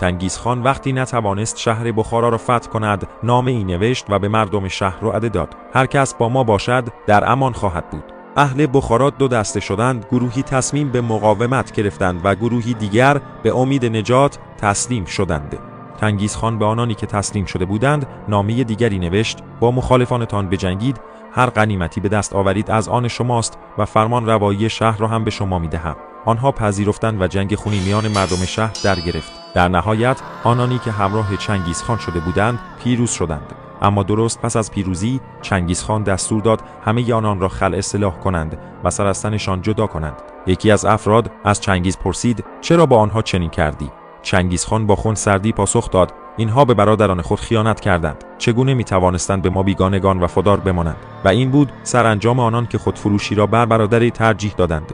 چنگیزخان وقتی نتوانست شهر بخارا را فتح کند، نامه‌ای نوشت و به مردم شهر وعده داد: هر کس با ما باشد در امان خواهد بود. اهل بخارا دو دسته شدند، گروهی تصمیم به مقاومت گرفتند و گروهی دیگر به امید نجات تسلیم شدند. چنگیزخان به آنانی که تسلیم شده بودند نامه دیگری نوشت: با مخالفانتان بجنگید، هر غنیمتی به دست آورید از آن شماست و فرمان روایی شهر را هم به شما می‌دهم. آنها پذیرفتند و جنگ خونی میان مردم شهر در گرفت. در نهایت آنانی که همراه چنگیزخان شده بودند پیروز شدند. اما درست پس از پیروزی چنگیزخان دستور داد همه آنان را خلع سلاح کنند و سر از تنشان جدا کنند. یکی از افراد از چنگیز پرسید: چرا با آنها چنین کردی؟ چنگیزخان با خونسردی پاسخ داد: اینها به برادران خود خیانت کردند. چگونه میتوانستند به ما بیگانگان وفادار بمانند؟ و این بود سرانجام آنان که خودفروشی را بر برادری ترجیح دادند.